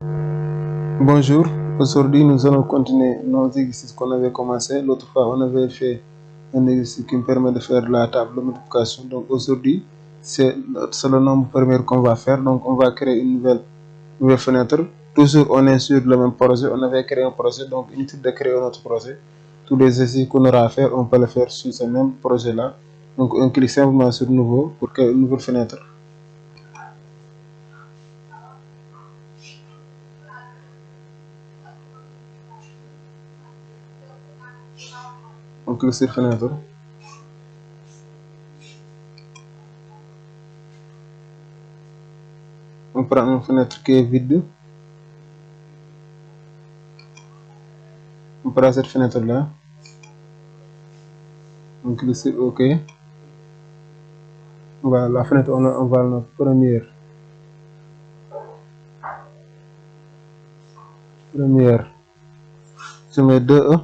Bonjour, aujourd'hui nous allons continuer nos exercices qu'on avait commencé. L'autre fois on avait fait un exercice qui me permet de faire la table de multiplication. Donc aujourd'hui c'est le nombre premier qu'on va faire. Donc on va créer une nouvelle fenêtre. Toujours on est sur le même projet, on avait créé un projet, donc inutile de créer un autre projet. Tous les exercices qu'on aura à faire, on peut le faire sur ce même projet là. Donc on clique simplement sur nouveau pour créer une nouvelle fenêtre. On clique sur fenêtre. On prend une fenêtre qui est vide. On prend cette fenêtre là. On clique sur OK. Voilà, la fenêtre, on va notre première. Je mets 2E.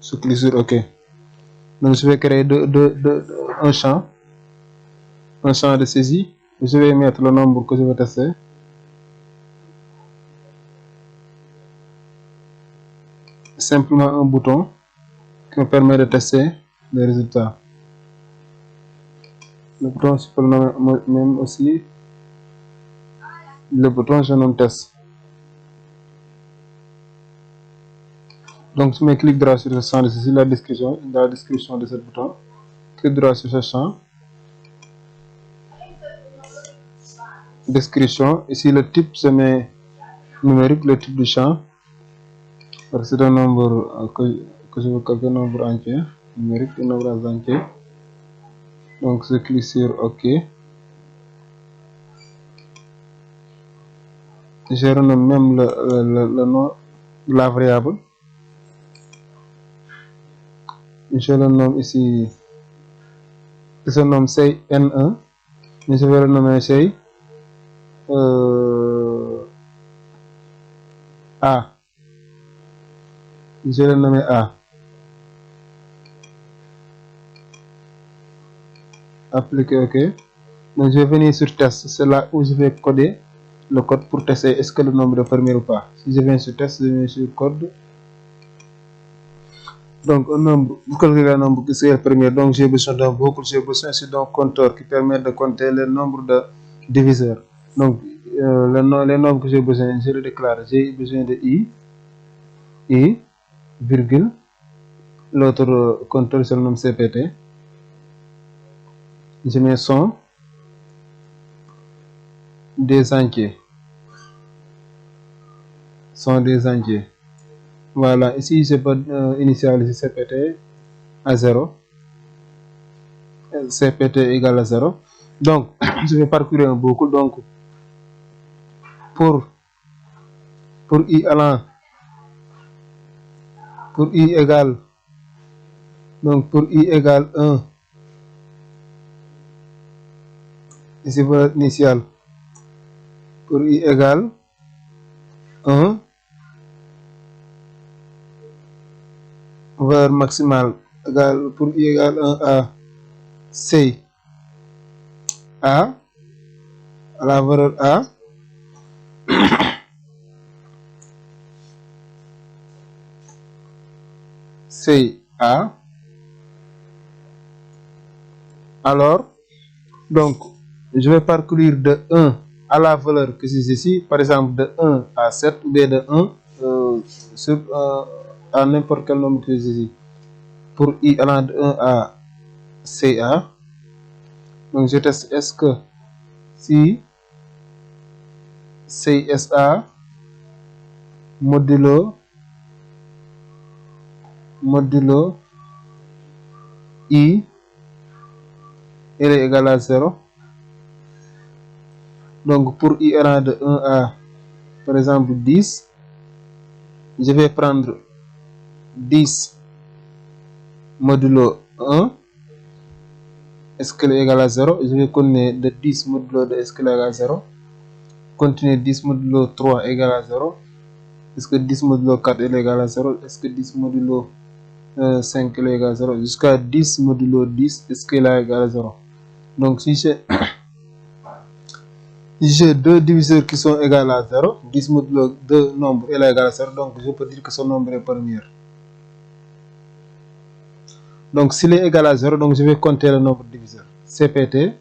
Je clique sur OK. Donc je vais créer un champ de saisie. Je vais mettre le nombre que je veux tester. Simplement un bouton qui me permet de tester les résultats. Le bouton, je peux le nommer même aussi. Le bouton, je nomme test. Donc je mets clic droit sur ce champ de saisie, la description de ce bouton. Clic droit sur ce champ. Description. Ici le type, je mets numérique, le type du champ. C'est un nombre que je veux calculer, un nombre entier, numérique, un nombre entier. Donc je clique sur OK. Je renomme même le nom de la variable. Je le nomme ici, il se nomme say N1, mais je vais le nommer say A. Je vais le nommer A. Appliquer OK. Donc je vais venir sur test, c'est là où je vais coder le code pour tester est-ce que le nombre est premier ou pas. Si je viens sur test, je viens sur code. Donc un nombre, pour calculer le nombre qui c'est le premier, donc j'ai besoin d'un boucle, j'ai besoin aussi d'un compteur qui permet de compter le nombre de diviseurs. Donc les nombres que j'ai besoin, je le déclare, j'ai besoin de I, virgule, l'autre compteur c'est le nom CPT. Je mets son des entiers. Voilà, ici je peux initialiser CPT à 0. CPT égale à 0. Donc, je vais parcourir un boucle. Donc, pour I allant, pour I égale, donc pour I égale 1, ici valeur initiale, pour I égale 1, valeur maximale égale, pour I égale 1 à C, A, à la valeur A, C, A, alors, donc, je vais parcourir de 1 à la valeur que c'est ici, par exemple de 1 à 7 ou bien de 1 à n'importe quel nombre que c'est ici. Pour I allant de 1 à CA, donc je teste est-ce que si CSA modulo I est égal à 0. Donc pour I allant de 1 à par exemple 10, je vais prendre 10 modulo 1, est-ce qu'elle est égale à 0. Je vais connaître de 10 modulo de est-ce qu'elle est égale à 0. Continuer 10 modulo 3 égale à 0. Est-ce que 10 modulo 4 est égal à 0. Est-ce que 10 modulo 5 est égal à 0. Jusqu'à 10 modulo 10, est-ce qu'elle est égal à 0. Donc si J'ai deux diviseurs qui sont égaux à 0. 10 modulo 2 nombres est égal à 0. Donc, je peux dire que ce nombre est premier. Donc, s'il est égal à 0, donc je vais compter le nombre de diviseurs. CPT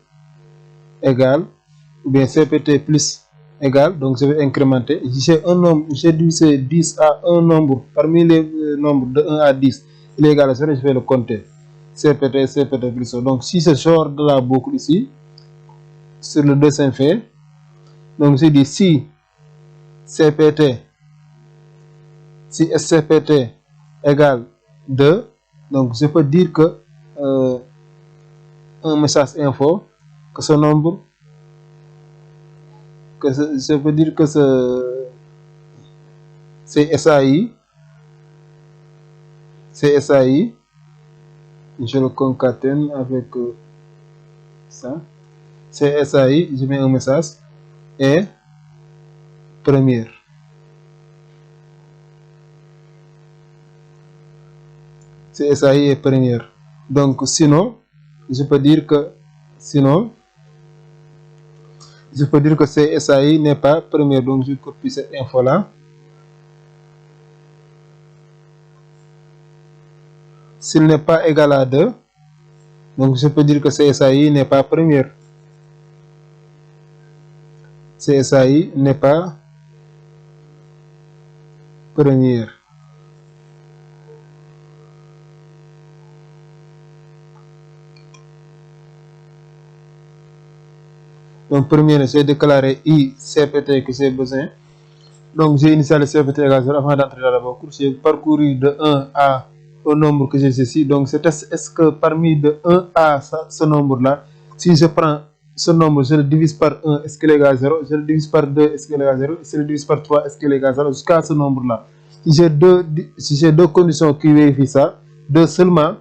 égale, ou bien CPT plus égale, donc je vais incrémenter. J'ai un nombre, j'ai divisé 10 à un nombre, parmi les nombres de 1 à 10, il est égal à 0, je vais le compter. CPT, CPT plus 1. Donc, si je sors de la boucle ici, sur le dessin fait, donc je dis si CPT, si SCPT égale 2, donc je peux dire que un message info, que ce nombre, que je peux dire que c'est SAI, c'est SAI, je le concatène avec ça, c'est SAI, je mets un message, et première. C'est SAI et première. Donc sinon, je peux dire que c'est SAI n'est pas première. Donc je copie cette info là. S'il n'est pas égal à 2, donc je peux dire que c'est SAI n'est pas première. CSAI n'est pas première. Donc, première, j'ai déclaré ICPT que j'ai besoin. Donc, j'ai initialisé CPT égale 0 avant d'entrer dans la boucle. J'ai parcouru de 1 à au nombre que j'ai ici. Donc, c'est est-ce que parmi de 1 à ce nombre-là, si je prends ce nombre, je le divise par 1, est-ce qu'il est égal à 0? Je le divise par 2, est-ce qu'il est égal à 0? Si je le divise par 3, est-ce qu'il est égal à 0? Jusqu'à ce nombre-là. Si j'ai deux conditions qui vérifient ça, deux seulement,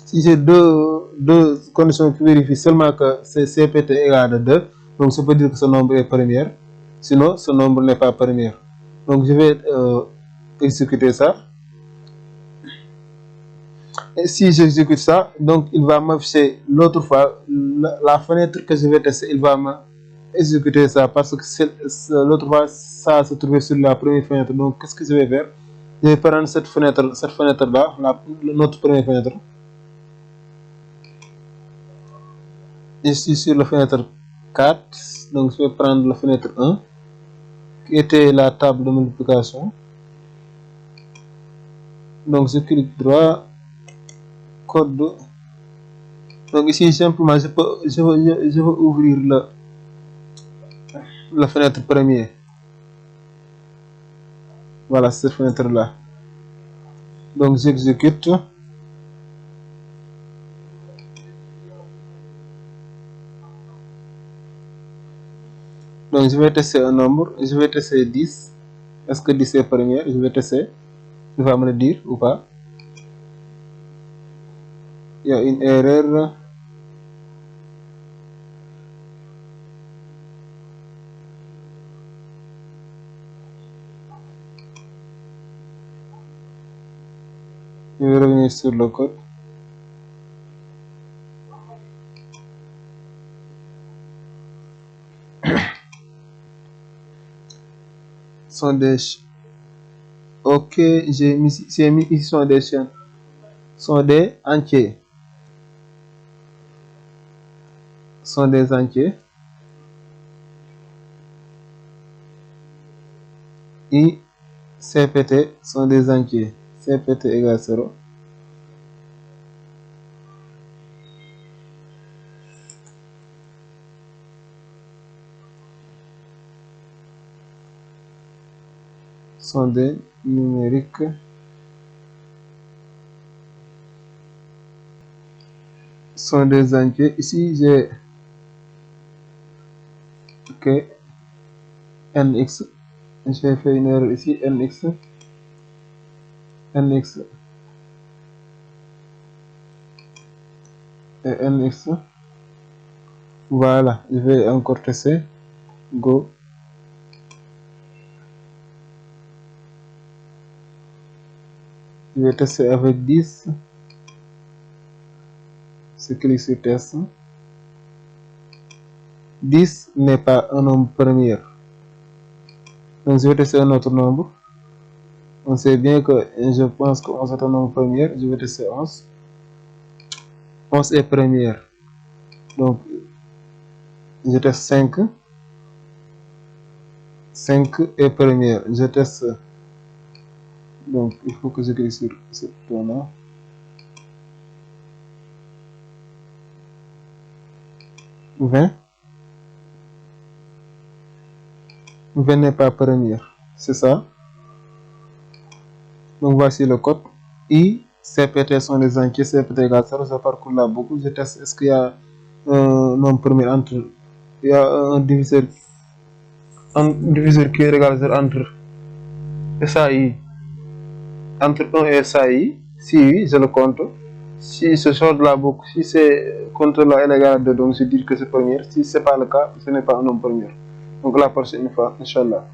si j'ai deux conditions qui vérifient seulement que c'est CPT égale à 2, donc ça peut dire que ce nombre est premier. Sinon, ce nombre n'est pas premier. Donc, je vais exécuter ça. Et si j'exécute ça, donc il va m'afficher l'autre fois la fenêtre que je vais tester, il va m'exécuter ça parce que l'autre fois ça se trouvait sur la première fenêtre. Donc, qu'est-ce que je vais faire? Je vais prendre cette fenêtre-là, notre première fenêtre. Je suis sur la fenêtre 4, donc je vais prendre la fenêtre 1 qui était la table de multiplication. Donc je clique droit, code. Donc ici simplement je veux ouvrir la fenêtre première. Voilà cette fenêtre là. Donc j'exécute. Donc je vais tester un nombre, je vais tester 10. Est-ce que 10 est première? Je vais tester. Il va me le dire ou pas. Il y a une erreur. Je vais revenir sur le code. Sont des... Ok, j'ai mis ici sont des chaînes. Sont des entiers. Sont des entiers. I, CPT sont des entiers. CPT égale 0. Sont des numériques. Sont des entiers. Ici, j'ai ok, NX. J'ai fait une erreur ici, NX. NX et NX. Voilà, je vais encore tester. Go. Je vais tester avec 10. Je clique sur test. 10 n'est pas un nombre premier. Donc je vais tester un autre nombre. On sait bien que je pense que 11 est un nombre premier. Je vais tester 11. 11 est premier. Donc je teste 5. 5 est premier. Je teste. Donc il faut que je clique sur ce bouton-là. 20. 20 n'est pas premier. C'est ça. Donc voici le code. I, CPT sont les entiers, CPT égale 0, je parcours la boucle, je teste est-ce qu'il y a un nombre premier entre, il y a un diviseur qui est égal à 0 entre SAI, entre 1 et SAI. Si oui, je le compte. Si je sors de la boucle, si c'est contre là est égal à 2, donc je dis que c'est premier. Si ce n'est pas le cas, ce n'est pas un nombre premier. Donc la prochaine fois, Inch'Allah.